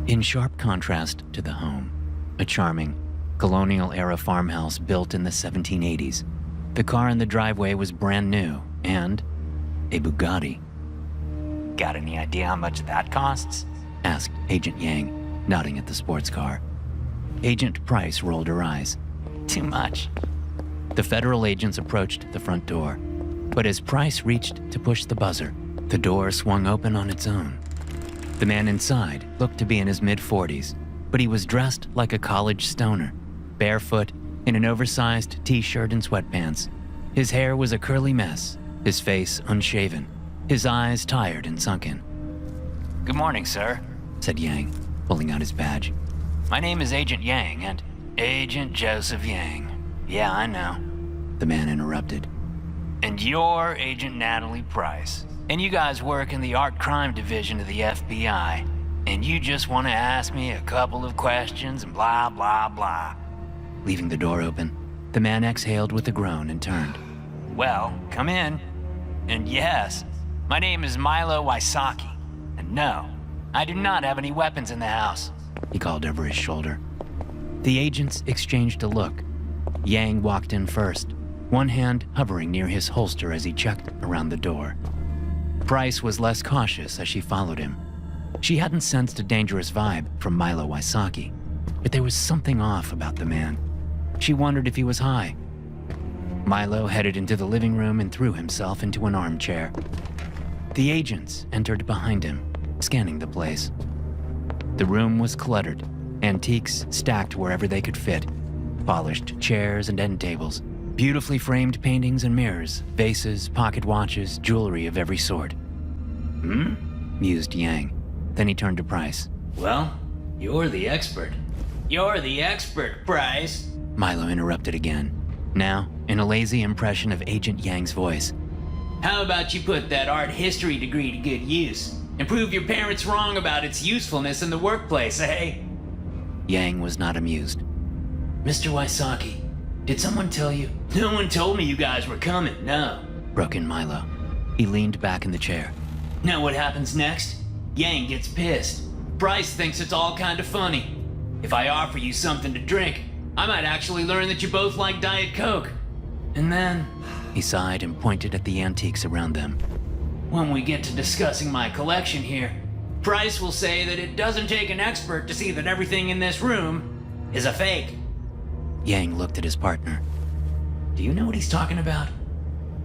In sharp contrast to the home, a charming, colonial-era farmhouse built in the 1780s, the car in the driveway was brand new and a Bugatti. Got any idea how much that costs? Asked Agent Yang, nodding at the sports car. Agent Price rolled her eyes. Too much. The federal agents approached the front door, but as Price reached to push the buzzer, the door swung open on its own. The man inside looked to be in his mid-40s, but he was dressed like a college stoner, barefoot, in an oversized t-shirt and sweatpants. His hair was a curly mess, his face unshaven, his eyes tired and sunken. Good morning, sir, said Yang, pulling out his badge. My name is Agent Yang, and Agent Joseph Yang. Yeah, I know. The man interrupted. And you're Agent Natalie Price. And you guys work in the Art Crime Division of the FBI. And you just want to ask me a couple of questions and blah, blah, blah. Leaving the door open, the man exhaled with a groan and turned. Well, come in. And yes, my name is Milo Wysocki. And no, I do not have any weapons in the house. He called over his shoulder. The agents exchanged a look. Yang walked in first, one hand hovering near his holster as he checked around the door. Price was less cautious as she followed him. She hadn't sensed a dangerous vibe from Milo Wysocki, but there was something off about the man. She wondered if he was high. Milo headed into the living room and threw himself into an armchair. The agents entered behind him, scanning the place. The room was cluttered, antiques stacked wherever they could fit, polished chairs and end tables, beautifully framed paintings and mirrors, vases, pocket watches, jewelry of every sort. Mused Yang. Then he turned to Price. Well, you're the expert. You're the expert, Price. Milo interrupted again, now in a lazy impression of Agent Yang's voice. How about you put that art history degree to good use and prove your parents wrong about its usefulness in the workplace, eh? Yang was not amused. Mr. Wysocki, did someone tell you? No one told me you guys were coming, no. Broke in Milo. He leaned back in the chair. Know what happens next? Yang gets pissed. Price thinks it's all kind of funny. If I offer you something to drink, I might actually learn that you both like Diet Coke. And then... He sighed and pointed at the antiques around them. When we get to discussing my collection here, Price will say that it doesn't take an expert to see that everything in this room is a fake. Yang looked at his partner. Do you know what he's talking about?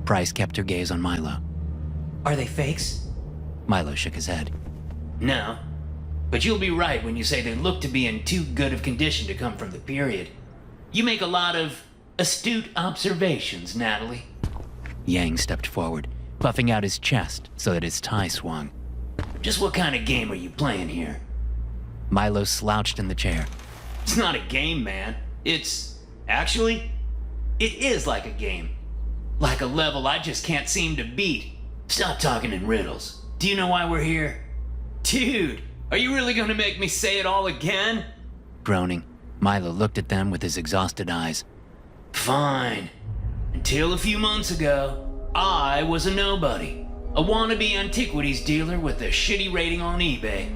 Price kept her gaze on Milo. Are they fakes? Milo shook his head. No, but you'll be right when you say they look to be in too good of condition to come from the period. You make a lot of astute observations, Natalie. Yang stepped forward, puffing out his chest so that his tie swung. Just what kind of game are you playing here? Milo slouched in the chair. It's not a game, man. Actually, it is like a game. Like a level I just can't seem to beat. Stop talking in riddles. Do you know why we're here? Dude, are you really gonna make me say it all again? Groaning, Milo looked at them with his exhausted eyes. Fine. Until a few months ago, I was a nobody. A wannabe antiquities dealer with a shitty rating on eBay.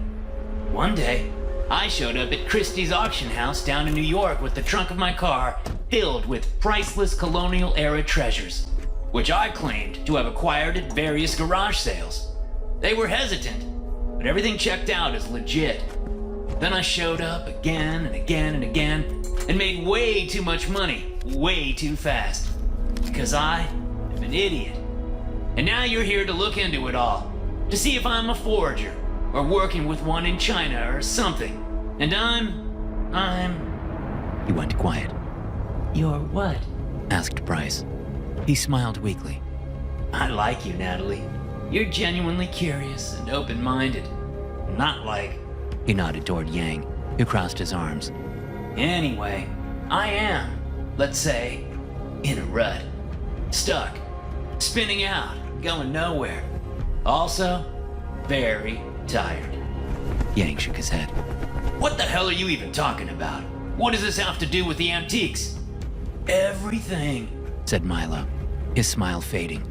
One day, I showed up at Christie's auction house down in New York with the trunk of my car filled with priceless colonial-era treasures, which I claimed to have acquired at various garage sales. They were hesitant, but everything checked out as legit. Then I showed up again and again and again and made way too much money, way too fast. Because I am an idiot. And now you're here to look into it all, to see if I'm a forger, or working with one in China or something. And He went quiet. You're what? Asked Price. He smiled weakly. I like you, Natalie. You're genuinely curious and open-minded. Not like... He nodded toward Yang, who crossed his arms. Anyway, I am, let's say, in a rut. Stuck. Spinning out. Going nowhere. Also, very tired. Yang shook his head. What the hell are you even talking about? What does this have to do with the antiques? Everything, said Milo, his smile fading.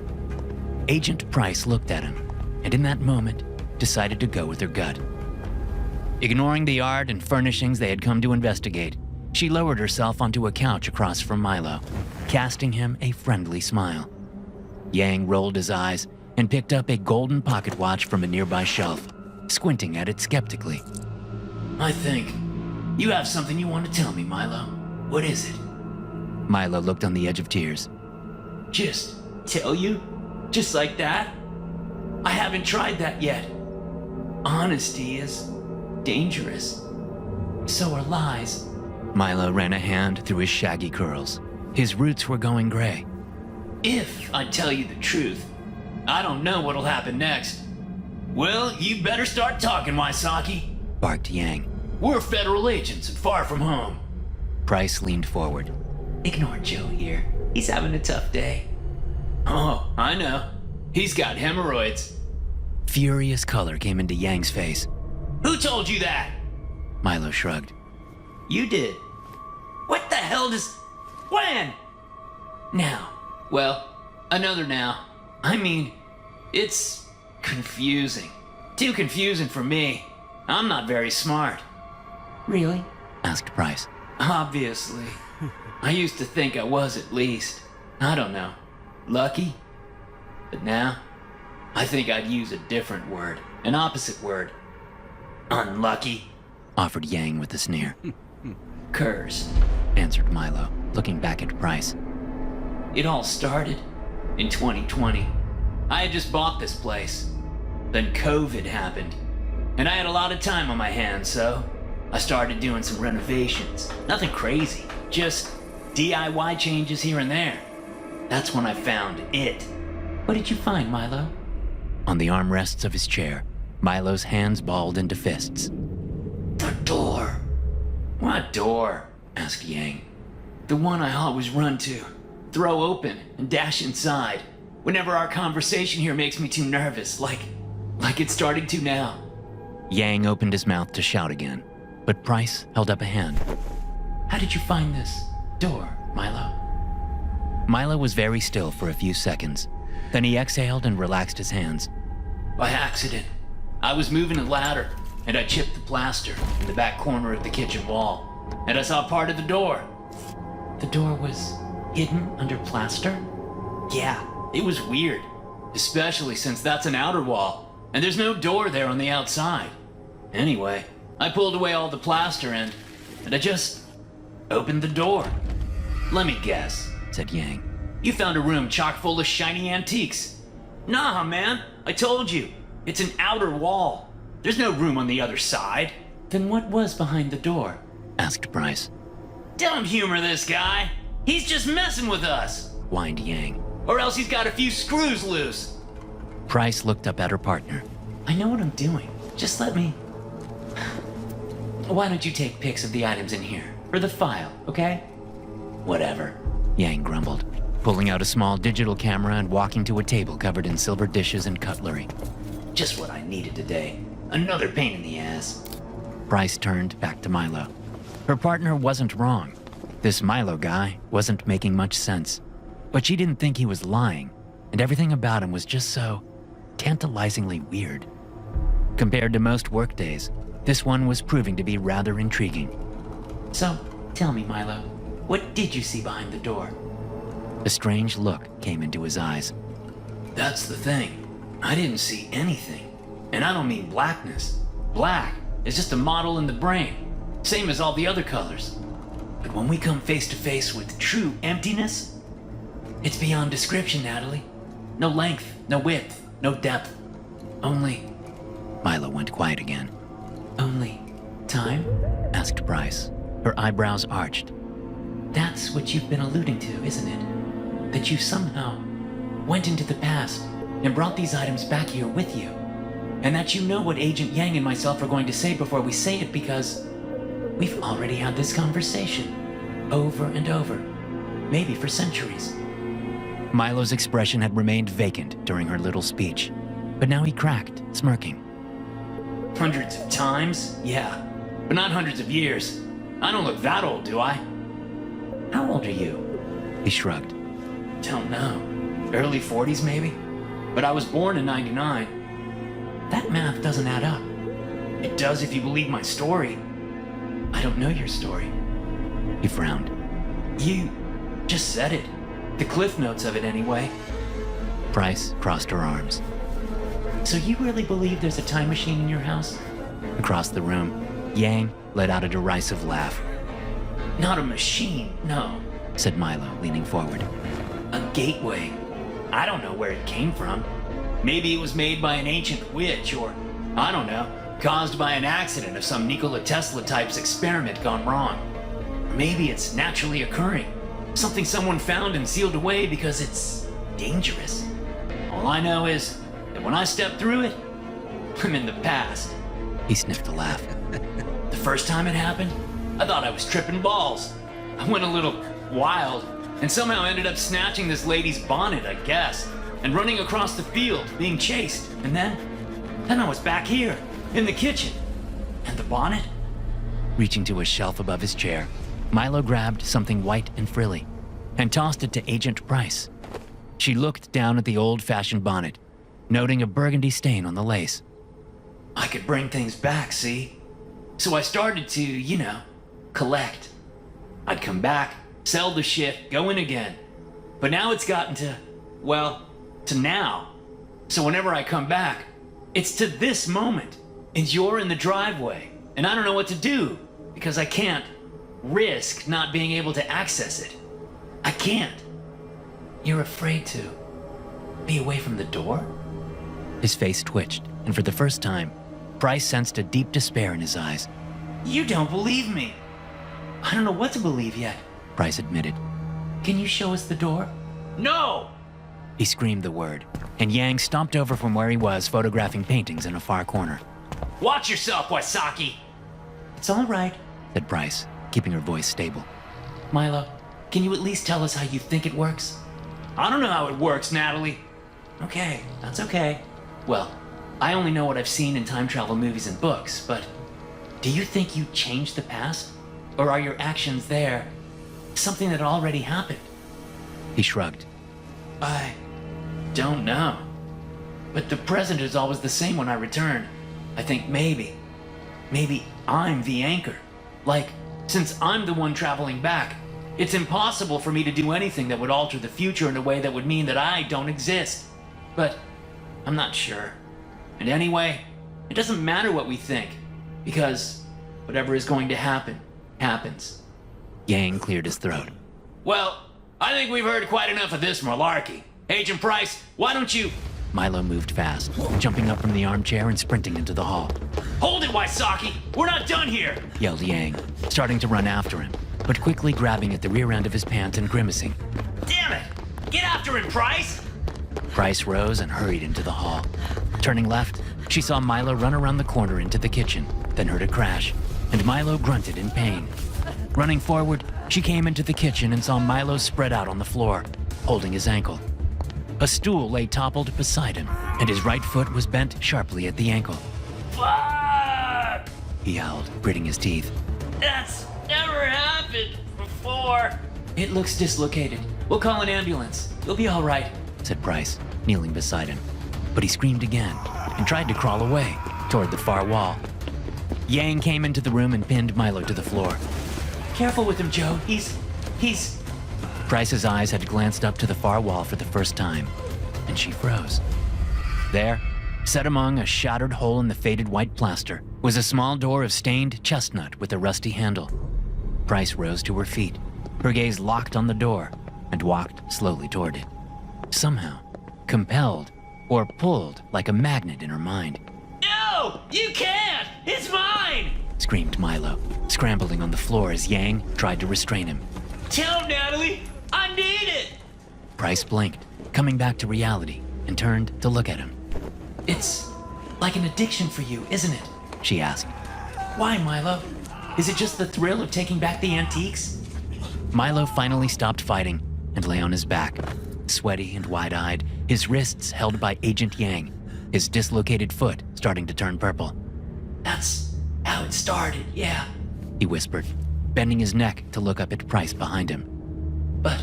Agent Price looked at him, and in that moment, decided to go with her gut. Ignoring the art and furnishings they had come to investigate, she lowered herself onto a couch across from Milo, casting him a friendly smile. Yang rolled his eyes and picked up a golden pocket watch from a nearby shelf, squinting at it skeptically. I think you have something you want to tell me, Milo. What is it? Milo looked on the edge of tears. Just tell you? Just like that? I haven't tried that yet. Honesty is dangerous. So are lies. Milo ran a hand through his shaggy curls. His roots were going gray. If I tell you the truth, I don't know what'll happen next. Well, you better start talking, Wysocki, Barked Yang. We're federal agents and far from home. Price leaned forward. Ignore Joe here. He's having a tough day. Oh, I know. He's got hemorrhoids. Furious color came into Yang's face. Who told you that? Milo shrugged. You did. What the hell does... When? Now. Well, another now. I mean, it's confusing. Too confusing for me. I'm not very smart. Really? Asked Price. Obviously. I used to think I was at least. I don't know. Lucky? But now, I think I'd use a different word. An opposite word. Unlucky. Offered Yang with a sneer. Cursed. Answered Milo, looking back at Price. It all started in 2020. I had just bought this place. Then COVID happened. And I had a lot of time on my hands, so I started doing some renovations. Nothing crazy, just DIY changes here and there. That's when I found it. What did you find, Milo? On the armrests of his chair, Milo's hands balled into fists. The door. What door? Asked Yang. The one I always run to, throw open, and dash inside. Whenever our conversation here makes me too nervous, like it's starting to now. Yang opened his mouth to shout again, but Price held up a hand. How did you find this door, Milo? Milo was very still for a few seconds. Then he exhaled and relaxed his hands. By accident. I was moving a ladder, and I chipped the plaster in the back corner of the kitchen wall, and I saw part of the door. The door was hidden under plaster? Yeah, it was weird, especially since that's an outer wall, and there's no door there on the outside. Anyway, I pulled away all the plaster and I just opened the door. Let me guess, Said Yang. you found a room chock full of shiny antiques. Nah, man, I told you, it's an outer wall. There's no room on the other side. Then what was behind the door? Asked Price. Don't humor this guy. He's just messing with us. Whined Yang. Or else he's got a few screws loose. Price looked up at her partner. I know what I'm doing. Just let me... Why don't you take pics of the items in here? For the file, okay? Whatever. Yang grumbled, pulling out a small digital camera and walking to a table covered in silver dishes and cutlery. Just what I needed today. Another pain in the ass. Price turned back to Milo. Her partner wasn't wrong. This Milo guy wasn't making much sense. But she didn't think he was lying, and everything about him was just so tantalizingly weird. Compared to most workdays, this one was proving to be rather intriguing. So, tell me, Milo, what did you see behind the door? A strange look came into his eyes. That's the thing. I didn't see anything. And I don't mean blackness. Black is just a model in the brain, same as all the other colors. But when we come face to face with true emptiness, it's beyond description, Natalie. No length, no width, no depth. Only Milo went quiet again. Only time? Asked Price, her eyebrows arched. That's what you've been alluding to, isn't it? That you somehow went into the past and brought these items back here with you. And that you know what Agent Yang and myself are going to say before we say it because we've already had this conversation over and over, maybe for centuries. Milo's expression had remained vacant during her little speech, but now he cracked, smirking. Hundreds of times? Yeah, but not hundreds of years. I don't look that old, do I? How old are you? He shrugged. Don't know. Early 40s, maybe? But I was born in 99. That math doesn't add up. It does if you believe my story. I don't know your story. He frowned. You just said it. The cliff notes of it, anyway. Price crossed her arms. So you really believe there's a time machine in your house? Across the room, Yang let out a derisive laugh. Not a machine, no. Said Milo, leaning forward. A gateway. I don't know where it came from. Maybe it was made by an ancient witch, or, I don't know, caused by an accident of some Nikola Tesla type's experiment gone wrong. Or maybe it's naturally occurring. Something someone found and sealed away because it's dangerous. All I know is that when I step through it, I'm in the past. He sniffed a laugh. The first time it happened, I thought I was tripping balls. I went a little wild and somehow ended up snatching this lady's bonnet, I guess, and running across the field, being chased. And then I was back here, in the kitchen. And the bonnet? Reaching to a shelf above his chair, Milo grabbed something white and frilly and tossed it to Agent Price. She looked down at the old-fashioned bonnet, noting a burgundy stain on the lace. I could bring things back, see? So I started to, collect. I'd come back, sell the shit, go in again. But now it's gotten to now. So whenever I come back, it's to this moment. And you're in the driveway. And I don't know what to do, because I can't risk not being able to access it. I can't. You're afraid to be away from the door? His face twitched, and for the first time, Price sensed a deep despair in his eyes. You don't believe me. I don't know what to believe yet. Price admitted. Can you show us the door? No! He screamed the word, and Yang stomped over from where he was photographing paintings in a far corner. Watch yourself, Waisaki! It's all right, said Price, keeping her voice stable. Milo, can you at least tell us how you think it works? I don't know how it works, Natalie. Okay, that's okay. Well, I only know what I've seen in time travel movies and books, but do you think you changed the past? Or are your actions there something that already happened? He shrugged. I don't know. But the present is always the same when I return. I think maybe I'm the anchor. Like, since I'm the one traveling back, it's impossible for me to do anything that would alter the future in a way that would mean that I don't exist. But I'm not sure. And anyway, it doesn't matter what we think, because whatever is going to happen, happens. Yang cleared his throat. Well, I think we've heard quite enough of this malarkey. Agent Price, why don't you... Milo moved fast, jumping up from the armchair and sprinting into the hall. Hold it, Waisaki! We're not done here! Yelled Yang, starting to run after him, but quickly grabbing at the rear end of his pants and grimacing. Damn it! Get after him, Price! Price rose and hurried into the hall. Turning left, she saw Milo run around the corner into the kitchen, then heard a crash, and Milo grunted in pain. Running forward, she came into the kitchen and saw Milo spread out on the floor, holding his ankle. A stool lay toppled beside him, and his right foot was bent sharply at the ankle. Fuck! He howled, gritting his teeth. That's never happened before. It looks dislocated. We'll call an ambulance. You'll be all right, said Price, kneeling beside him. But he screamed again and tried to crawl away toward the far wall. Yang came into the room and pinned Milo to the floor. Careful with him, Joe. He's... Price's eyes had glanced up to the far wall for the first time, and she froze. There, set among a shattered hole in the faded white plaster, was a small door of stained chestnut with a rusty handle. Price rose to her feet, her gaze locked on the door, and walked slowly toward it. Somehow, compelled or pulled like a magnet in her mind. No! You can't! It's mine! Screamed Milo, scrambling on the floor as Yang tried to restrain him. Tell him, Natalie! I need it! Price blinked, coming back to reality, and turned to look at him. It's like an addiction for you, isn't it? She asked. Why, Milo? Is it just the thrill of taking back the antiques? Milo finally stopped fighting and lay on his back, sweaty and wide-eyed, his wrists held by Agent Yang, his dislocated foot starting to turn purple. That's how it started, yeah. He whispered, bending his neck to look up at Price behind him. But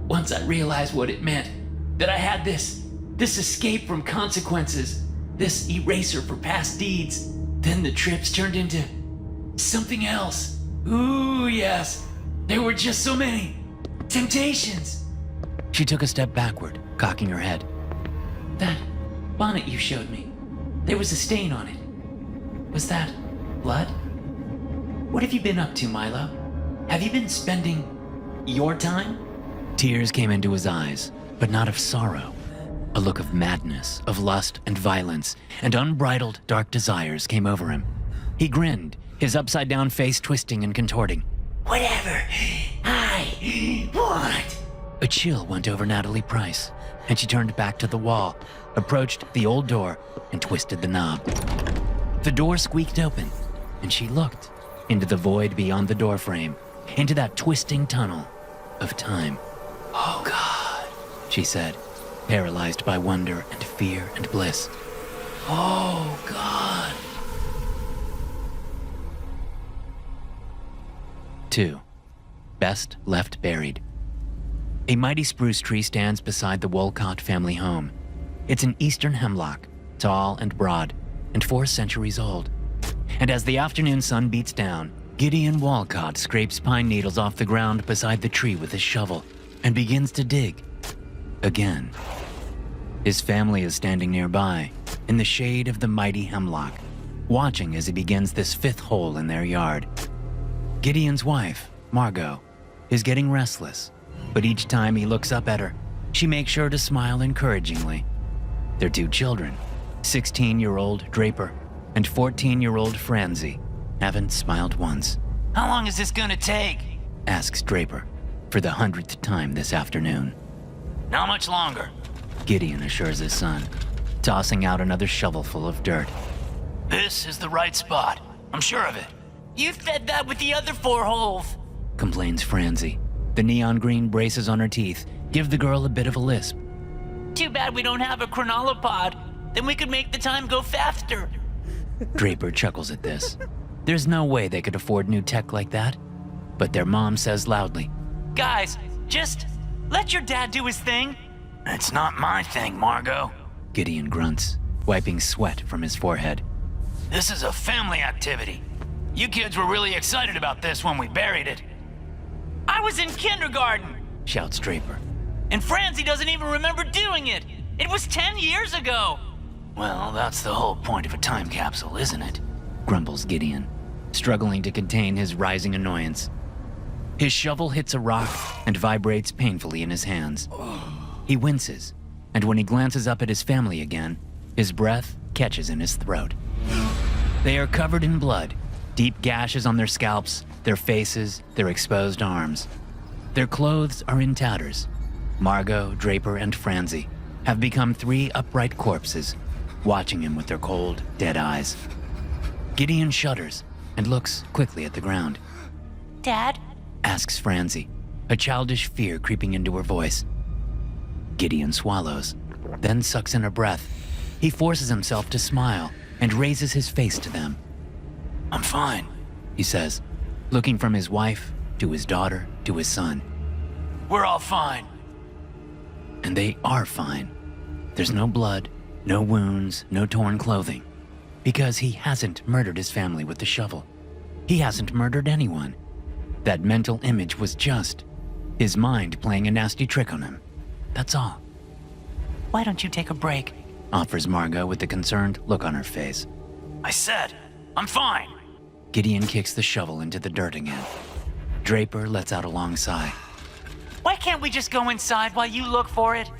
once I realized what it meant, that I had this escape from consequences, this eraser for past deeds, Then the trips turned into something else. Ooh, yes. There were just so many temptations. She took a step backward, cocking her head. That bonnet you showed me, there was a stain on it. Was that blood? What have you been up to, Milo? Have you been spending your time? Tears came into his eyes, but not of sorrow. A look of madness, of lust and violence, and unbridled dark desires came over him. He grinned, his upside-down face twisting and contorting. Whatever I want. A chill went over Natalie Price, and she turned back to the wall, approached the old door, and twisted the knob. The door squeaked open, and she looked into the void beyond the doorframe, into that twisting tunnel of time. Oh, God, she said, paralyzed by wonder and fear and bliss. Oh, God. 2. Best left buried. A mighty spruce tree stands beside the Wolcott family home. It's an eastern hemlock, tall and broad, and 4 centuries old. And as the afternoon sun beats down, Gideon Wolcott scrapes pine needles off the ground beside the tree with his shovel and begins to dig. Again. His family is standing nearby, in the shade of the mighty hemlock, watching as he begins this 5th hole in their yard. Gideon's wife, Margot, is getting restless, but each time he looks up at her, she makes sure to smile encouragingly. Their 2 children, 16-year-old Draper and 14-year-old Francie, haven't smiled once. How long is this gonna take? Asks Draper, for the 100th time this afternoon. Not much longer, Gideon assures his son, tossing out another shovelful of dirt. This is the right spot. I'm sure of it. You fed that with the other 4 holes, complains Francie. The neon green braces on her teeth give the girl a bit of a lisp. Too bad we don't have a chronolopod. Then we could make the time go faster. Draper chuckles at this. There's no way they could afford new tech like that. But their mom says loudly, Guys, just let your dad do his thing. It's not my thing, Margot. Gideon grunts, wiping sweat from his forehead. This is a family activity. You kids were really excited about this when we buried it. I was in kindergarten, Shouts Draper. and Francie doesn't even remember doing it. It was 10 years ago. Well, that's the whole point of a time capsule, isn't it? Grumbles Gideon, struggling to contain his rising annoyance. His shovel hits a rock and vibrates painfully in his hands. He winces, and when he glances up at his family again, his breath catches in his throat. They are covered in blood, deep gashes on their scalps, their faces, their exposed arms. Their clothes are in tatters. Margot, Draper, and Francie have become 3 upright corpses, watching him with their cold, dead eyes. Gideon shudders and looks quickly at the ground. Dad? Asks Francie, a childish fear creeping into her voice. Gideon swallows, then sucks in a breath. He forces himself to smile and raises his face to them. I'm fine, He says, looking from his wife to his daughter to his son. We're all fine. And they are fine. There's no blood, no wounds, no torn clothing. Because he hasn't murdered his family with the shovel. He hasn't murdered anyone. That mental image was just his mind playing a nasty trick on him. That's all. Why don't you take a break? Offers Margot with a concerned look on her face. I said, I'm fine. Gideon kicks the shovel into the dirt again. Draper lets out a long sigh. Why can't we just go inside while you look for it?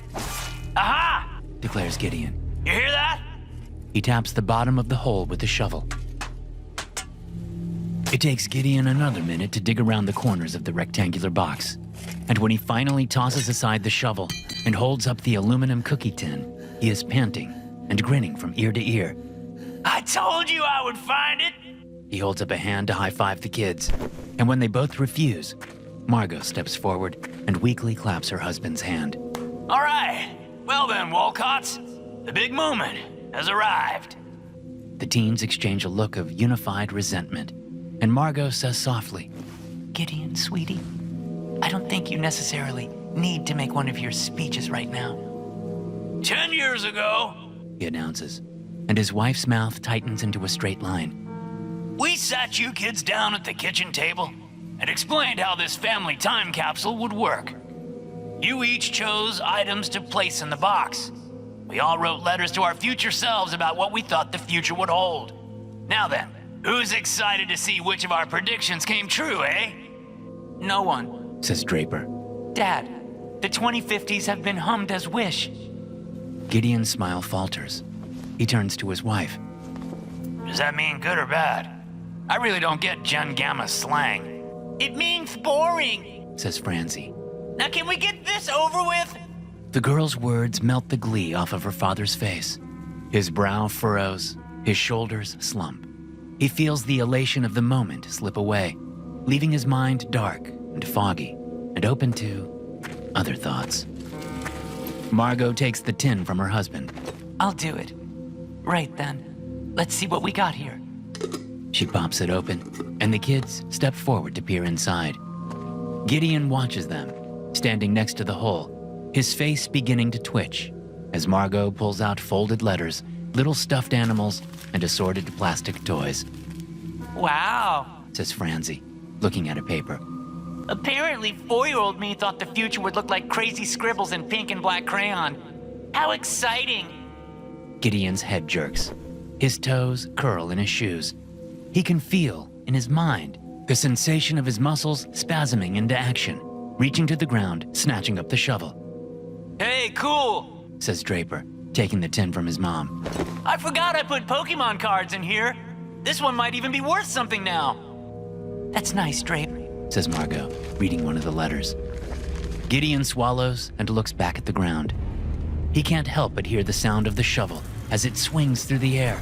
Aha! Declares Gideon. You hear that? He taps the bottom of the hole with the shovel. It takes Gideon another minute to dig around the corners of the rectangular box. And when he finally tosses aside the shovel and holds up the aluminum cookie tin, he is panting and grinning from ear to ear. I told you I would find it. He holds up a hand to high-five the kids, and when they both refuse, Margot steps forward and weakly claps her husband's hand. All right. Well then, Wolcotts, the big moment has arrived. The teens exchange a look of unified resentment, and Margot says softly, Gideon, sweetie, I don't think you necessarily need to make one of your speeches right now. 10 years ago, he announces. and his wife's mouth tightens into a straight line. We sat you kids down at the kitchen table and explained how this family time capsule would work. You each chose items to place in the box. We all wrote letters to our future selves about what we thought the future would hold. Now then, who's excited to see which of our predictions came true, eh? No one, Says Draper. Dad. The 2050s have been hummed as wish. Gideon's smile falters. He turns to his wife. Does that mean good or bad? I really don't get Gen Gamma slang. It means boring. Says Francie. Now can we get this over with? The girl's words melt the glee off of her father's face. His brow furrows, his shoulders slump. He feels the elation of the moment slip away, leaving his mind dark and foggy and open to other thoughts. Margot takes the tin from her husband. I'll do it. Right then. Let's see what we got here. She pops it open, and the kids step forward to peer inside. Gideon watches them, standing next to the hole, his face beginning to twitch, as Margot pulls out folded letters, little stuffed animals, and assorted plastic toys, Wow. says Francie, looking at a paper. Apparently, 4-year-old me thought the future would look like crazy scribbles in pink and black crayon. How exciting! Gideon's head jerks. His toes curl in his shoes. He can feel, in his mind, the sensation of his muscles spasming into action, reaching to the ground, snatching up the shovel, Hey, cool! says Draper, taking the tin from his mom. I forgot I put Pokemon cards in here. This one might even be worth something now. That's nice, Drape. Says Margot, reading one of the letters. Gideon swallows and looks back at the ground. He can't help but hear the sound of the shovel as it swings through the air,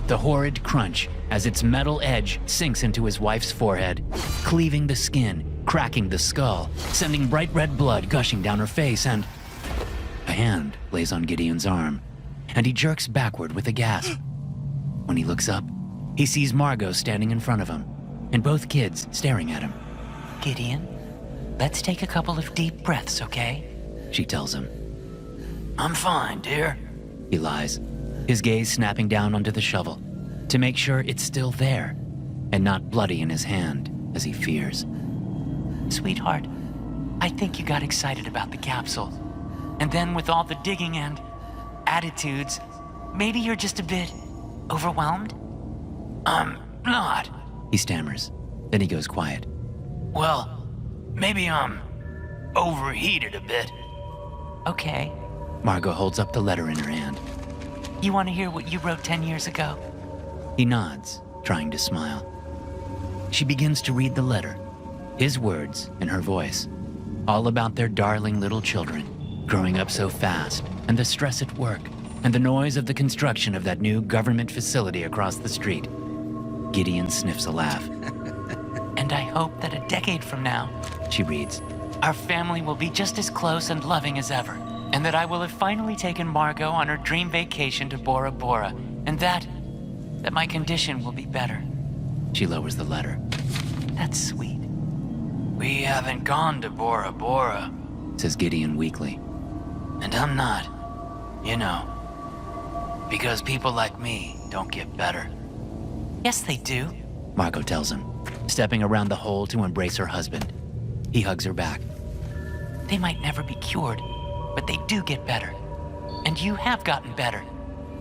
the horrid crunch as its metal edge sinks into his wife's forehead, cleaving the skin, cracking the skull, sending bright red blood gushing down her face, and a hand lays on Gideon's arm, and he jerks backward with a gasp. When he looks up, he sees Margot standing in front of him, and both kids staring at him. Gideon, let's take a couple of deep breaths, okay? She tells him. I'm fine, dear. He lies, his gaze snapping down onto the shovel to make sure it's still there and not bloody in his hand as he fears. Sweetheart, I think you got excited about the capsule. And then with all the digging and attitudes, maybe you're just a bit overwhelmed? I'm not. He stammers, then he goes quiet. Well, maybe I'm overheated a bit. Okay. Margot holds up the letter in her hand. You want to hear what you wrote 10 years ago? He nods, trying to smile. She begins to read the letter, his words in her voice, all about their darling little children, growing up so fast, and the stress at work, and the noise of the construction of that new government facility across the street. Gideon sniffs a laugh. And I hope that a decade from now, She reads, our family will be just as close and loving as ever, and that I will have finally taken Margot on her dream vacation to Bora Bora, and that my condition will be better. She lowers the letter. That's sweet. We haven't gone to Bora Bora, Says Gideon weakly. and I'm not. You know, because people like me don't get better. Yes, they do. Margot tells him, stepping around the hole to embrace her husband. He hugs her back. They might never be cured, but they do get better. And you have gotten better.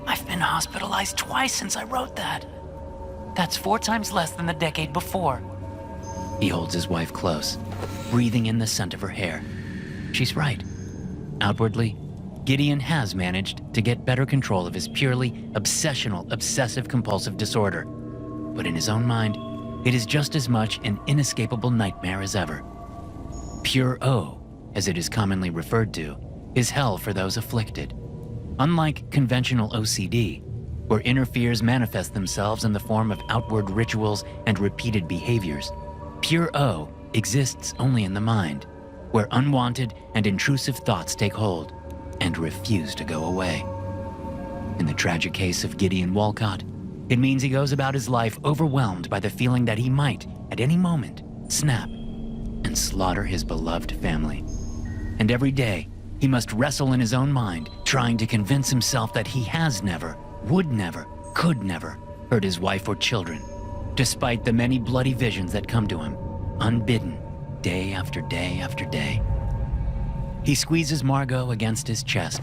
I've been hospitalized twice since I wrote that. That's 4 times less than the decade before. He holds his wife close, breathing in the scent of her hair. She's right. Outwardly, Gideon has managed to get better control of his purely obsessional, obsessive-compulsive disorder. But in his own mind, it is just as much an inescapable nightmare as ever. Pure O, as it is commonly referred to, is hell for those afflicted. Unlike conventional OCD, where inner fears manifest themselves in the form of outward rituals and repeated behaviors, pure O exists only in the mind, where unwanted and intrusive thoughts take hold and refuse to go away. In the tragic case of Gideon Walcott, it means he goes about his life overwhelmed by the feeling that he might, at any moment, snap and slaughter his beloved family. And every day, he must wrestle in his own mind, trying to convince himself that he has never, would never, could never hurt his wife or children, despite the many bloody visions that come to him, unbidden, day after day after day. He squeezes Margot against his chest,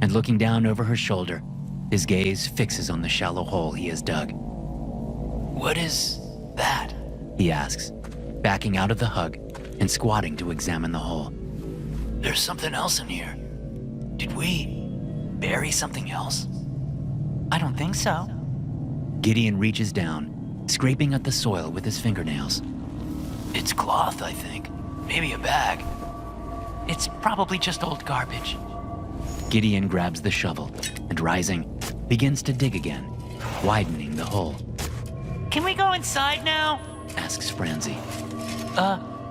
and looking down over her shoulder, his gaze fixes on the shallow hole he has dug. What is that? He asks, backing out of the hug and squatting to examine the hole. There's something else in here. Did we bury something else? I don't think so. Gideon reaches down, scraping at the soil with his fingernails. It's cloth, I think. Maybe a bag. It's probably just old garbage. Gideon grabs the shovel and, rising, begins to dig again, widening the hole. Can we go inside now? Asks Francie,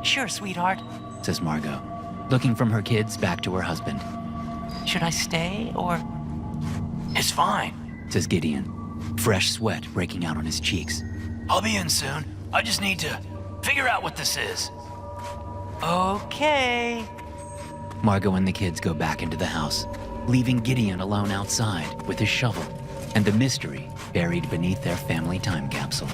Sure, sweetheart. says Margot, looking from her kids back to her husband. Should I stay or? It's fine, Says Gideon, fresh sweat breaking out on his cheeks. I'll be in soon. I just need to figure out what this is. Okay. Margot and the kids go back into the house, leaving Gideon alone outside with his shovel and the mystery buried beneath their family time capsule.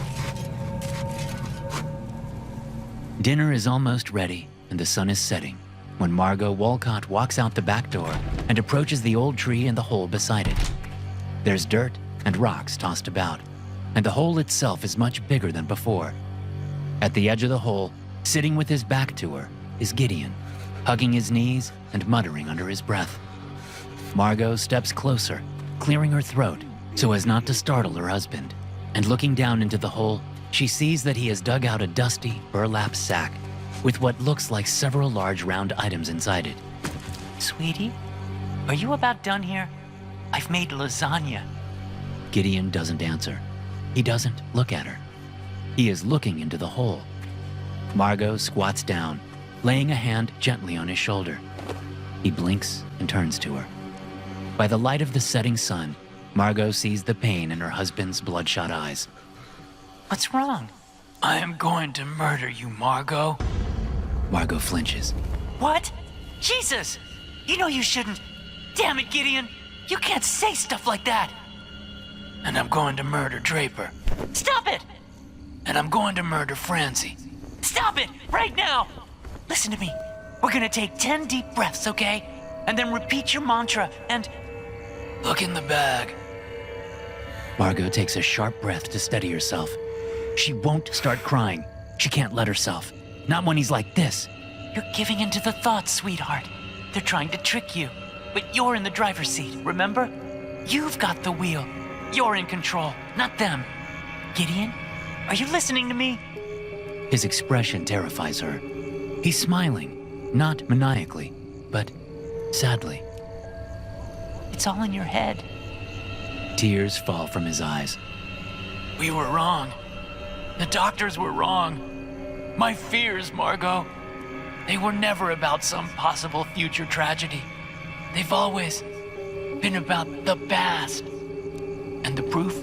Dinner is almost ready and the sun is setting when Margot Walcott walks out the back door and approaches the old tree and the hole beside it. There's dirt and rocks tossed about, and the hole itself is much bigger than before. At the edge of the hole, sitting with his back to her, is Gideon, hugging his knees and muttering under his breath. Margot steps closer, clearing her throat so as not to startle her husband, and looking down into the hole, she sees that he has dug out a dusty, burlap sack with what looks like several large round items inside it. Sweetie, are you about done here? I've made lasagna. Gideon doesn't answer. He doesn't look at her. He is looking into the hole. Margot squats down, laying a hand gently on his shoulder. He blinks and turns to her. By the light of the setting sun, Margot sees the pain in her husband's bloodshot eyes. What's wrong? I am going to murder you, Margot. Margot flinches. What? Jesus! You know you shouldn't. Damn it, Gideon! You can't say stuff like that! And I'm going to murder Draper. Stop it! And I'm going to murder Francie. Stop it! Right now! Listen to me. We're gonna take 10 deep breaths, okay? And then repeat your mantra and... Look in the bag. Margot takes a sharp breath to steady herself. She won't start crying. She can't let herself. Not when he's like this. You're giving in to the thoughts, sweetheart. They're trying to trick you. But you're in the driver's seat, remember? You've got the wheel. You're in control, not them. Gideon, are you listening to me? His expression terrifies her. He's smiling, not maniacally, but sadly. It's all in your head. Tears fall from his eyes. We were wrong. The doctors were wrong. My fears, Margot, they were never about some possible future tragedy. They've always been about the past. And the proof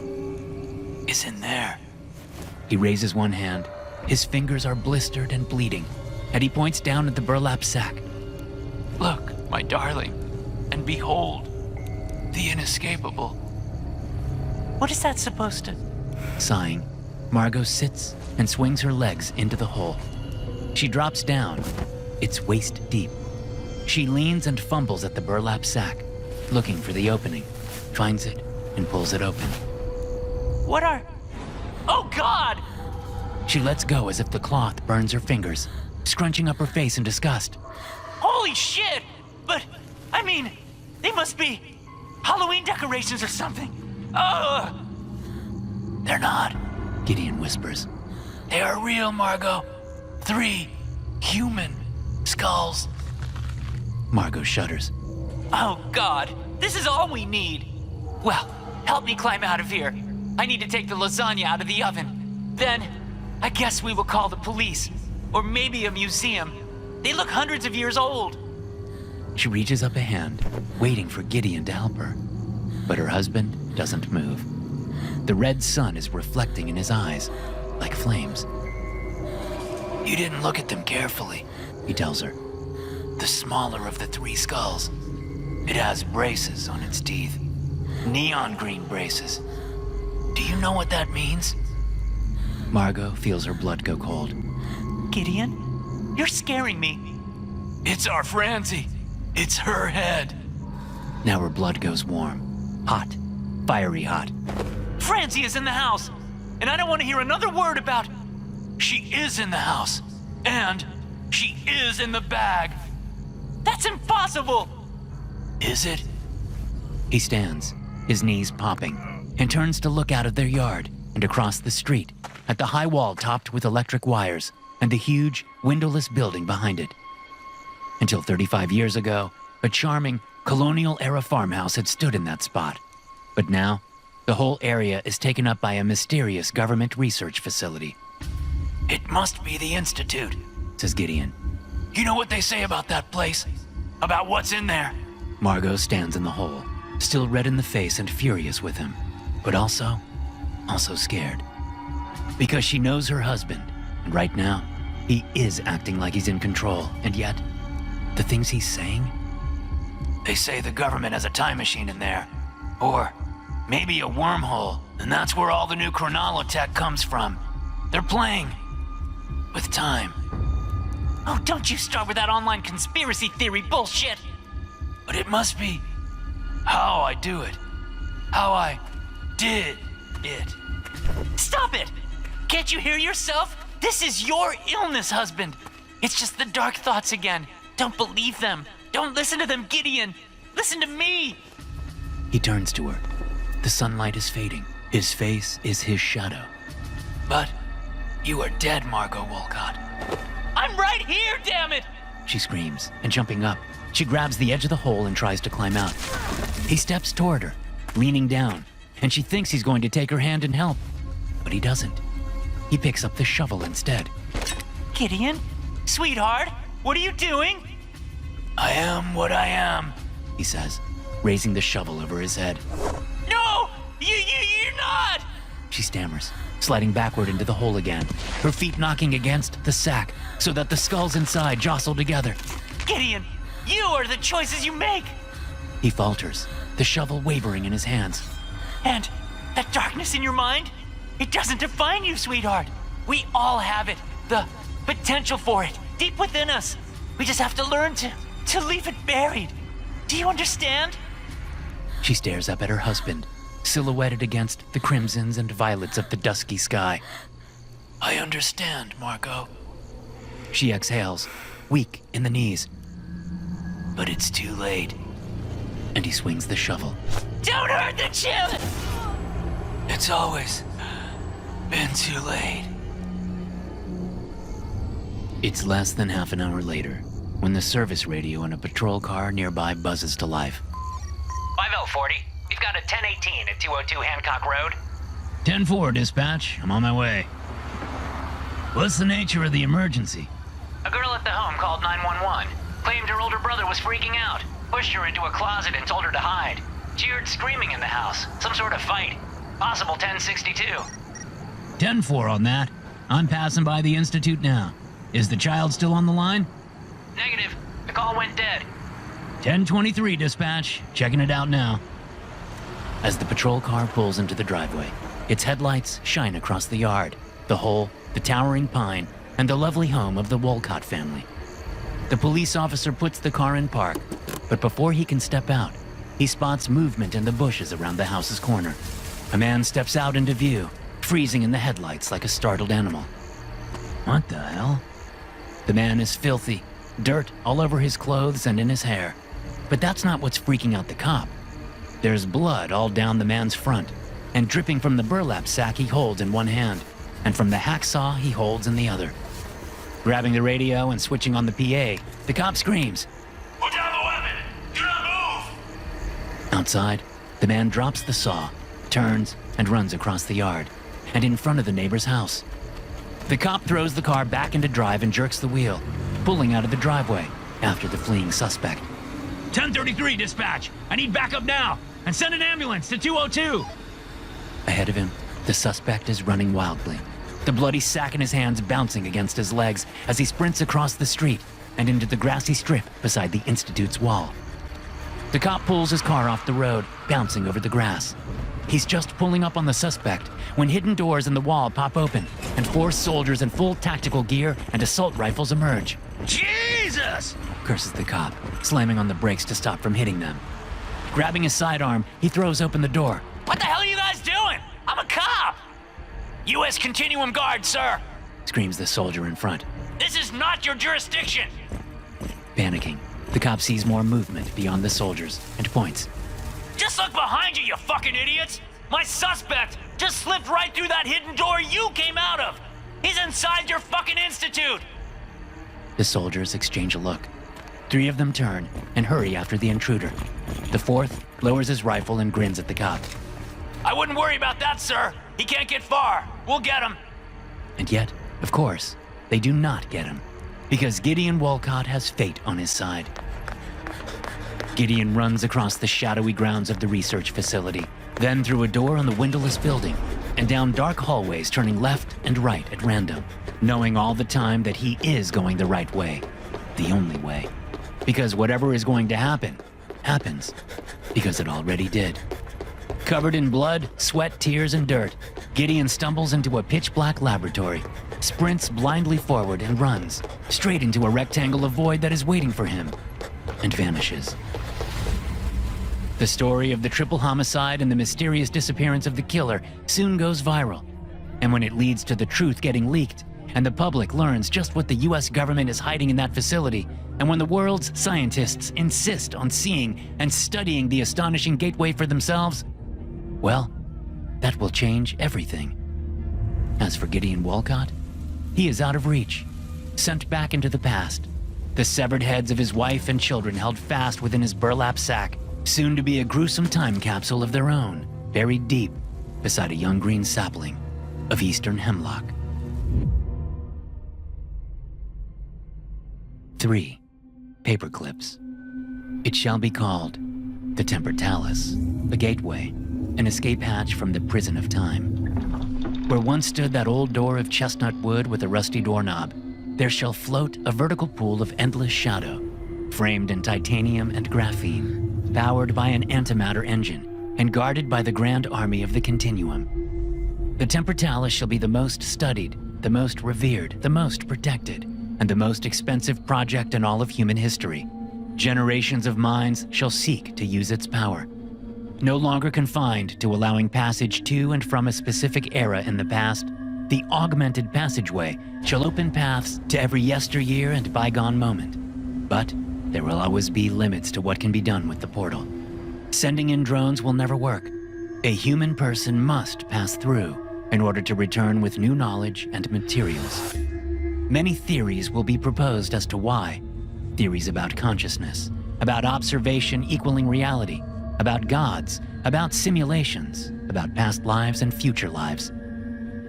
is in there. He raises one hand. His fingers are blistered and bleeding, and he points down at the burlap sack. Look, my darling, and behold, the inescapable. What is that supposed to? Sighing, Margot sits and swings her legs into the hole. She drops down. It's waist deep. She leans and fumbles at the burlap sack, looking for the opening, finds it, and pulls it open. What are... Oh, God! She lets go as if the cloth burns her fingers, scrunching up her face in disgust. Holy shit! But, I mean, they must be Halloween decorations or something. Ugh! They're not. Gideon whispers. They are real, Margot. 3 human skulls. Margot shudders. Oh, God. This is all we need. Well, help me climb out of here. I need to take the lasagna out of the oven. Then, I guess we will call the police. Or maybe a museum. They look hundreds of years old. She reaches up a hand, waiting for Gideon to help her. But her husband doesn't move. The red sun is reflecting in his eyes, like flames. You didn't look at them carefully, he tells her. The smaller of the 3 skulls. It has braces on its teeth. Neon green braces. Do you know what that means? Margot feels her blood go cold. Gideon, you're scaring me. It's our Francie. It's her head. Now her blood goes warm. Hot. Fiery hot. Francie is in the house, and I don't want to hear another word about... She is in the house, and she is in the bag. That's impossible! Is it? He stands, his knees popping, and turns to look out of their yard and across the street at the high wall topped with electric wires and the huge, windowless building behind it. Until 35 years ago, a charming, colonial-era farmhouse had stood in that spot. But now, the whole area is taken up by a mysterious government research facility. It must be the Institute, Says Gideon. You know what they say about that place? About what's in there? Margot stands in the hole, still red in the face and furious with him, but also scared. Because she knows her husband, and right now, he is acting like he's in control, and yet, the things he's saying? They say the government has a time machine in there. Or maybe a wormhole, and that's where all the new chronolotech comes from. They're playing with time. Oh, don't you start with that online conspiracy theory bullshit! But it must be how I do it. How I did it. Stop it! Can't you hear yourself? This is your illness, husband. It's just the dark thoughts again. Don't believe them. Don't listen to them, Gideon. Listen to me. He turns to her. The sunlight is fading. His face is his shadow. But you are dead, Margot Wolcott. I'm right here, damn it! She screams, and jumping up, she grabs the edge of the hole and tries to climb out. He steps toward her, leaning down, and she thinks he's going to take her hand and help. But he doesn't. He picks up the shovel instead. Gideon? Sweetheart, what are you doing? I am what I am, He says, raising the shovel over his head. No! You're not! She stammers, sliding backward into the hole again, her feet knocking against the sack so that the skulls inside jostle together. Gideon, you are the choices you make! He falters, the shovel wavering in his hands. And that darkness in your mind? It doesn't define you, sweetheart. We all have it. The potential for it, deep within us. We just have to learn to leave it buried. Do you understand? She stares up at her husband, silhouetted against the crimsons and violets of the dusky sky. I understand, Margot. She exhales, weak in the knees, But it's too late. and he swings the shovel. Don't hurt the children! It's always been too late. It's less than half an hour later, when the service radio in a patrol car nearby buzzes to life. 5040, we've got a 1018 at 202 Hancock Road. 10-4, dispatch. I'm on my way. What's the nature of the emergency? A girl at the home called 911. Claimed her older brother was freaking out. Pushed her into a closet and told her to hide. She heard screaming in the house. Some sort of fight. Possible 1062. 10-4 on that. I'm passing by the Institute now. Is the child still on the line? Negative. The call went dead. 1023, dispatch. Checking it out now. As the patrol car pulls into the driveway, its headlights shine across the yard, the hole, the towering pine, and the lovely home of the Wolcott family. The police officer puts the car in park, but before he can step out, he spots movement in the bushes around the house's corner. A man steps out into view, freezing in the headlights like a startled animal. What the hell? The man is filthy, dirt all over his clothes and in his hair. But that's not what's freaking out the cop. There's blood all down the man's front, and dripping from the burlap sack he holds in one hand, and from the hacksaw he holds in the other. Grabbing the radio and switching on the PA, the cop screams. Put down the weapon! Do not move! Outside, the man drops the saw, turns, and runs across the yard, and in front of the neighbor's house. The cop throws the car back into drive and jerks the wheel, pulling out of the driveway after the fleeing suspect. 1033, dispatch. I need backup now. And send an ambulance to 202. Ahead of him, the suspect is running wildly, the bloody sack in his hands bouncing against his legs as he sprints across the street and into the grassy strip beside the Institute's wall. The cop pulls his car off the road, bouncing over the grass. He's just pulling up on the suspect when hidden doors in the wall pop open and 4 soldiers in full tactical gear and assault rifles emerge. Jesus! Curses the cop, slamming on the brakes to stop from hitting them. Grabbing his sidearm, he throws open the door. What the hell are you guys doing? I'm a cop! U.S. Continuum Guard, sir! Screams the soldier in front. This is not your jurisdiction! Panicking, the cop sees more movement beyond the soldiers and points. Just look behind you, you fucking idiots! My suspect just slipped right through that hidden door you came out of! He's inside your fucking institute! The soldiers exchange a look. 3 of them turn and hurry after the intruder. The 4th lowers his rifle and grins at the cop. I wouldn't worry about that, sir. He can't get far. We'll get him. And yet, of course, they do not get him, because Gideon Walcott has fate on his side. Gideon runs across the shadowy grounds of the research facility, then through a door on the windowless building, and down dark hallways turning left and right at random, knowing all the time that he is going the right way, the only way. Because whatever is going to happen, happens, because it already did. Covered in blood, sweat, tears, and dirt, Gideon stumbles into a pitch-black laboratory, sprints blindly forward and runs, straight into a rectangle of void that is waiting for him, and vanishes. The story of the triple homicide and the mysterious disappearance of the killer soon goes viral, and when it leads to the truth getting leaked, and the public learns just what the US government is hiding in that facility, and when the world's scientists insist on seeing and studying the astonishing gateway for themselves, well, that will change everything. As for Gideon Walcott, he is out of reach, sent back into the past, the severed heads of his wife and children held fast within his burlap sack, soon to be a gruesome time capsule of their own, buried deep beside a young green sapling of eastern hemlock. 3 paperclips. It shall be called the Temportalis, a gateway, an escape hatch from the prison of time. Where once stood that old door of chestnut wood with a rusty doorknob, there shall float a vertical pool of endless shadow, framed in titanium and graphene, powered by an antimatter engine, and guarded by the grand army of the Continuum. The Temportalis shall be the most studied, the most revered, the most protected, and the most expensive project in all of human history. Generations of minds shall seek to use its power. No longer confined to allowing passage to and from a specific era in the past, the augmented passageway shall open paths to every yesteryear and bygone moment. But there will always be limits to what can be done with the portal. Sending in drones will never work. A human person must pass through in order to return with new knowledge and materials. Many theories will be proposed as to why. Theories about consciousness, about observation equaling reality, about gods, about simulations, about past lives and future lives.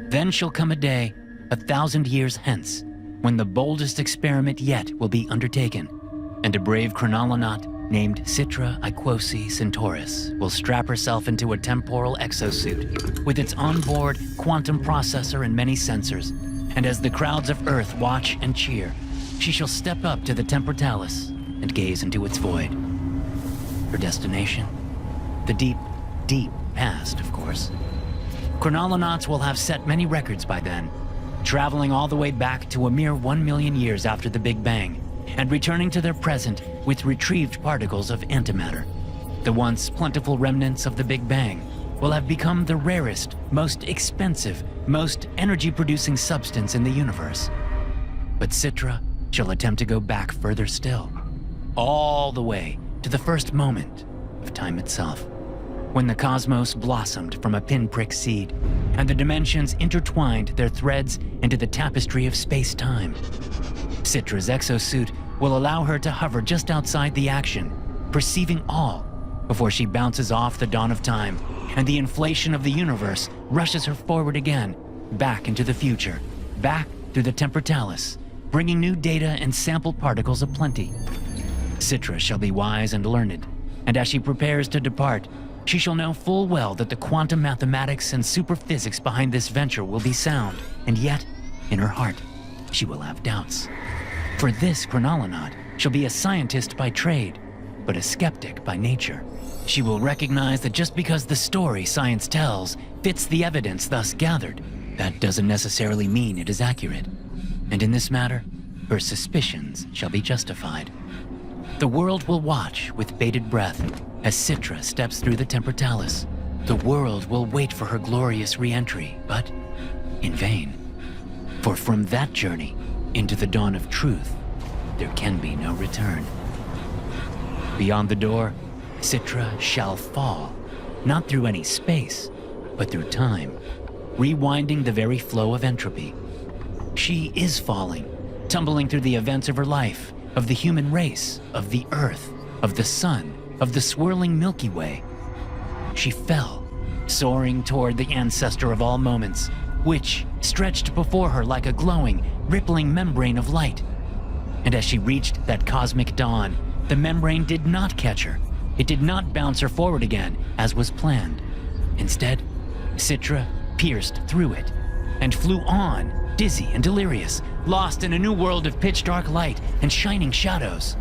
Then shall come a day, 1,000 years hence, when the boldest experiment yet will be undertaken, and a brave chronolonaut named Citra Iquosi Centauris will strap herself into a temporal exosuit with its onboard quantum processor and many sensors, and as the crowds of Earth watch and cheer, she shall step up to the Temportalis and gaze into its void. Her destination? The deep, deep past, of course. Chronolonauts will have set many records by then, traveling all the way back to a mere 1 million years after the Big Bang, and returning to their present with retrieved particles of antimatter. The once plentiful remnants of the Big Bang will have become the rarest, most expensive, most energy-producing substance in the universe. But Citra shall attempt to go back further still, all the way to the first moment of time itself, when the cosmos blossomed from a pinprick seed, and the dimensions intertwined their threads into the tapestry of space-time. Citra's exosuit will allow her to hover just outside the action, perceiving all, before she bounces off the dawn of time, and the inflation of the universe rushes her forward again, back into the future, back through the Temportalis, bringing new data and sample particles aplenty. Citra shall be wise and learned, and as she prepares to depart, she shall know full well that the quantum mathematics and superphysics behind this venture will be sound, and yet, in her heart, she will have doubts. For this chronolonaut shall be a scientist by trade, but a skeptic by nature. She will recognize that just because the story science tells fits the evidence thus gathered, that doesn't necessarily mean it is accurate. And in this matter, her suspicions shall be justified. The world will watch with bated breath as Citra steps through the Temportalis. The world will wait for her glorious re-entry, but in vain. For from that journey into the dawn of truth, there can be no return. Beyond the door, Citra shall fall, not through any space, but through time, rewinding the very flow of entropy. She is falling, tumbling through the events of her life, of the human race, of the earth, of the sun, of the swirling Milky Way. She fell, soaring toward the ancestor of all moments, which stretched before her like a glowing, rippling membrane of light. And as she reached that cosmic dawn, the membrane did not catch her. It did not bounce her forward again, as was planned. Instead, Citra pierced through it and flew on, dizzy and delirious, lost in a new world of pitch-dark light and shining shadows.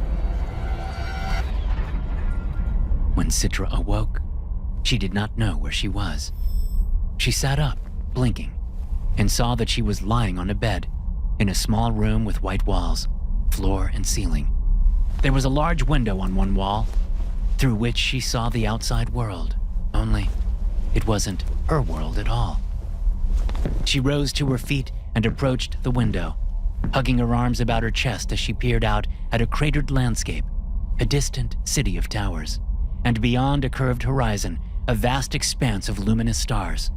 When Citra awoke, she did not know where she was. She sat up, blinking, and saw that she was lying on a bed in a small room with white walls, floor and ceiling. There was a large window on one wall, through which she saw the outside world, only it wasn't her world at all. She rose to her feet and approached the window, hugging her arms about her chest as she peered out at a cratered landscape, a distant city of towers, and beyond a curved horizon, a vast expanse of luminous stars.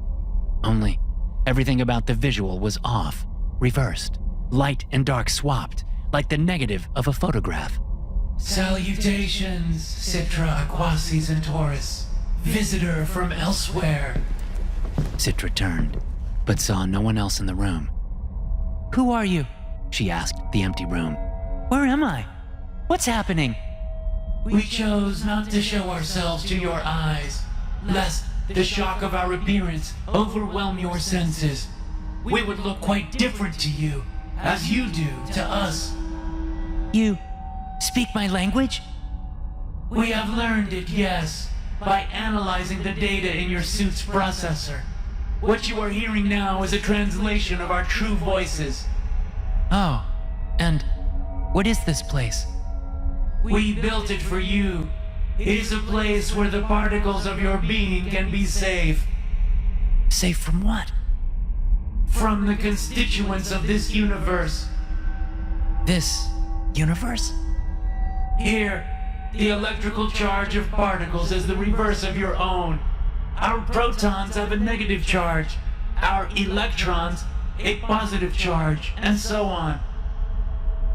Only everything about the visual was off, reversed, light and dark swapped, like the negative of a photograph. Salutations, Citra Aquasi Centaurus, visitor from elsewhere. Citra turned, but saw no one else in the room. Who are you? She asked the empty room. Where am I? What's happening? We chose not to show ourselves to your eyes, lest the shock of our appearance overwhelm your senses. We would look quite different to you, as you do to us. You speak my language? We have learned it, yes, by analyzing the data in your suit's processor. What you are hearing now is a translation of our true voices. Oh, and what is this place? We built it for you. It is a place where the particles of your being can be safe. Safe from what? From the constituents of this universe. This universe? Here, the electrical charge of particles is the reverse of your own. Our protons have a negative charge, our electrons a positive charge, and so on.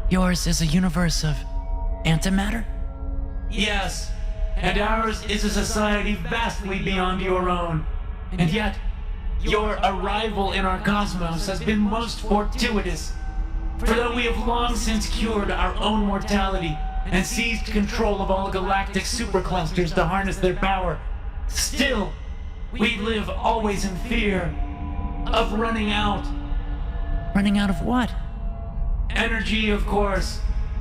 Yours is a universe of antimatter? Yes, and ours is a society vastly beyond your own. And yet, your arrival in our cosmos has been most fortuitous. For though we have long since cured our own mortality and seized control of all galactic superclusters to harness their power, still, we live always in fear of running out. Running out of what? Energy, of course.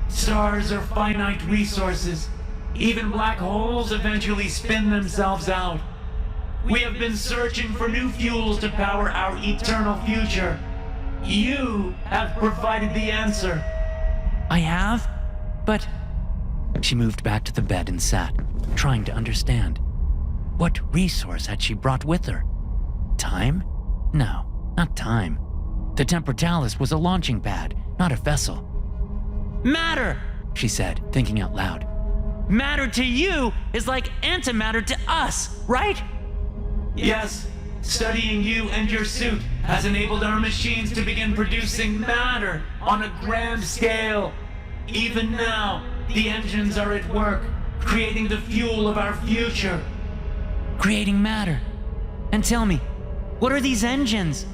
Stars are finite resources. Even black holes eventually spin themselves out. We have been searching for new fuels to power our eternal future. You have provided the answer. I have? But She moved back to the bed and sat, trying to understand. What resource had she brought with her? Time? No, not time. The Temportalis was a launching pad, not a vessel. matter, She said, thinking out loud. matter to you is like antimatter to us, right? Yes, studying you and your suit has enabled our machines to begin producing matter on a grand scale. Even now, the engines are at work, creating the fuel of our future. Creating matter. And tell me, what are these engines?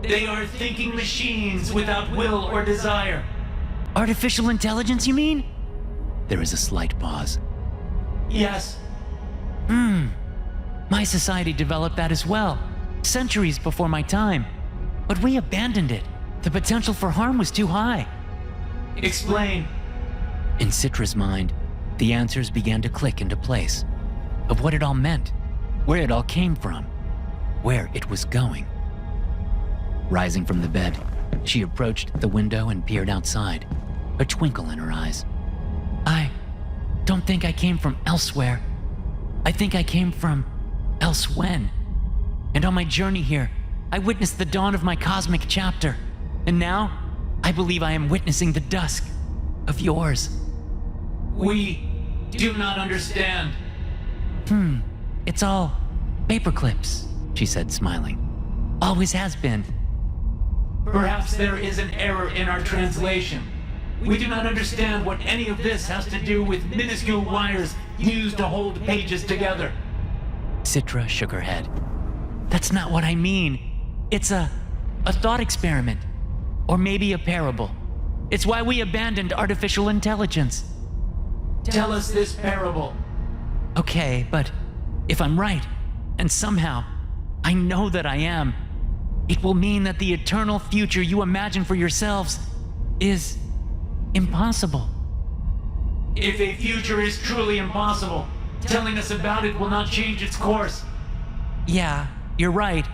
They are thinking machines without will or desire. Artificial intelligence, you mean? There was a slight pause. Yes, My society developed that as well, centuries before my time. But we abandoned it. The potential for harm was too high. explain. In Citra's mind, The answers began to click into place of what it all meant, where it all came from, where it was going. Rising from the bed, she approached the window and peered outside, a twinkle in her eyes. I don't think I came from elsewhere. I think I came from elsewhen. And on my journey here, I witnessed the dawn of my cosmic chapter. And now, I believe I am witnessing the dusk of yours. We do not understand. It's all paper clips, she said, smiling. Always has been. Perhaps there is an error in our translation. We do not understand what any of this has to do with minuscule wires used to hold pages together. Citra shook her head. That's not what I mean. It's a thought experiment. Or maybe a parable. It's why we abandoned artificial intelligence. Tell us this parable. Okay, but if I'm right, and somehow I know that I am, it will mean that the eternal future you imagine for yourselves is impossible. If a future is truly impossible, telling us about it will not change its course. Yeah, you're right.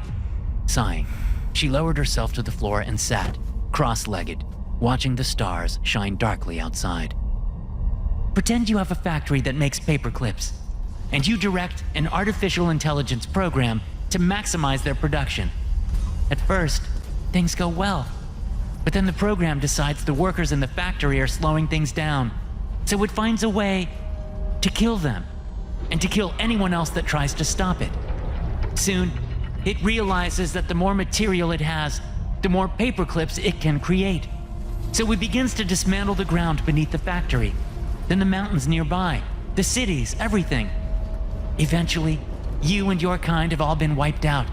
Sighing, she lowered herself to the floor and sat, cross-legged, watching the stars shine darkly outside. Pretend you have a factory that makes paper clips, and you direct an artificial intelligence program to maximize their production. At first, things go well, but then the program decides the workers in the factory are slowing things down, so it finds a way to kill them, and to kill anyone else that tries to stop it. Soon, it realizes that the more material it has, the more paper clips it can create. So it begins to dismantle the ground beneath the factory, then the mountains nearby, the cities, everything. Eventually, you and your kind have all been wiped out,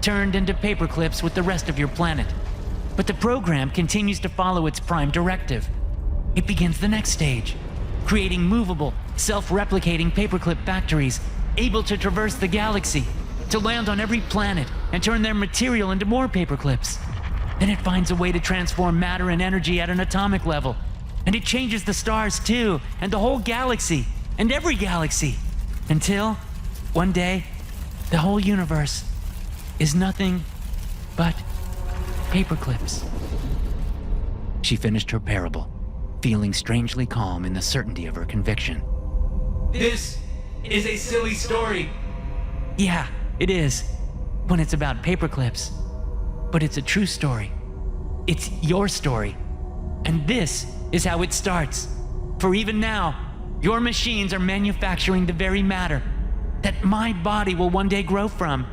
turned into paper clips with the rest of your planet. But the program continues to follow its prime directive. It begins the next stage, creating movable, self-replicating paperclip factories, able to traverse the galaxy, to land on every planet and turn their material into more paperclips. Then it finds a way to transform matter and energy at an atomic level. And it changes the stars too, and the whole galaxy, and every galaxy. Until, one day, the whole universe is nothing but paperclips. She finished her parable, feeling strangely calm in the certainty of her conviction. This is a silly story. Yeah, it is, when it's about paperclips. But it's a true story. It's your story. And this is how it starts. For even now, your machines are manufacturing the very matter that my body will one day grow from.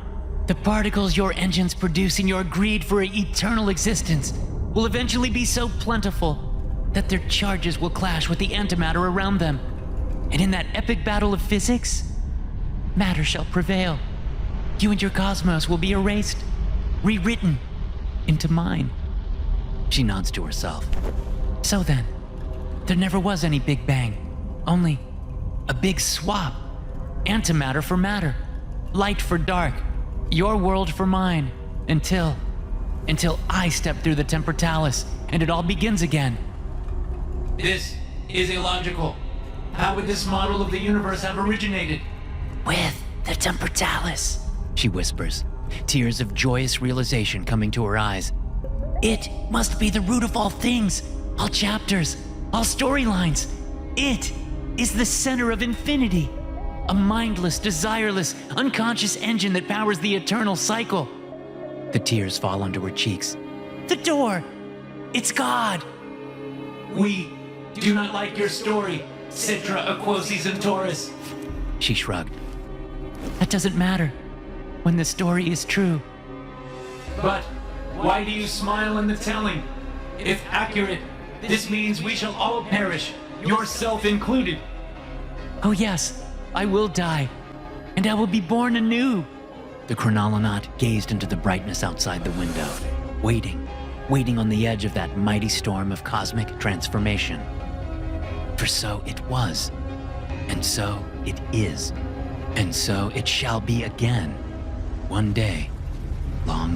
The particles your engines produce in your greed for eternal existence will eventually be so plentiful that their charges will clash with the antimatter around them. And in that epic battle of physics, matter shall prevail. You and your cosmos will be erased, rewritten into mine. She nods to herself. So then, there never was any Big Bang, only a big swap. Antimatter for matter, light for dark, your world for mine, until I step through the temportalis and it all begins again. This is illogical. How would this model of the universe have originated? With the temportalis, she whispers, tears of joyous realization coming to her eyes. It must be the root of all things, all chapters, all storylines. It is the center of infinity, a mindless, desireless, unconscious engine that powers the eternal cycle. The tears fall onto her cheeks. The door! It's God! We do not like your story, Citra Aquosi Centaurus. She shrugged. That doesn't matter when the story is true. But why do you smile in the telling? If accurate, this means we shall all perish, yourself included. Oh yes, I will die, and I will be born anew. The chronolonaut gazed into the brightness outside the window, waiting on the edge of that mighty storm of cosmic transformation. For so it was, and so it is, and so it shall be again, one day, long